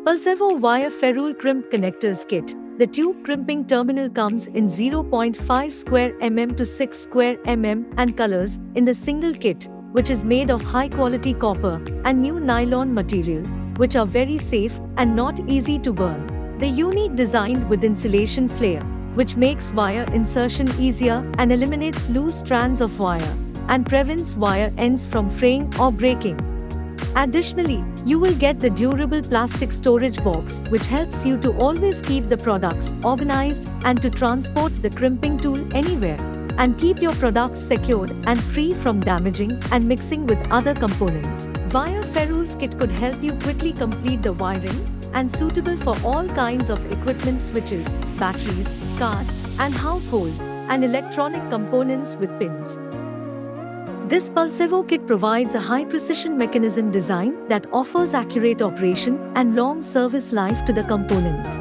PulsEvo Wire Ferrule Crimp Connectors Kit. The tube crimping terminal comes in 0.5 square mm to 6 square mm and colors in the single kit, which is made of high-quality copper and new nylon material, which are very safe and not easy to burn. The unique design with insulation flare, which makes wire insertion easier and eliminates loose strands of wire and prevents wire ends from fraying or breaking. Additionally, you will get the durable plastic storage box, which helps you to always keep the products organized and to transport the crimping tool anywhere and keep your products secured and free from damaging and mixing with other components. Wire Ferrule's kit could help you quickly complete the wiring and suitable for all kinds of equipment, switches, batteries, cars, and household and electronic components with pins. This PulsEvo kit provides a high-precision mechanism design that offers accurate operation and long service life to the components.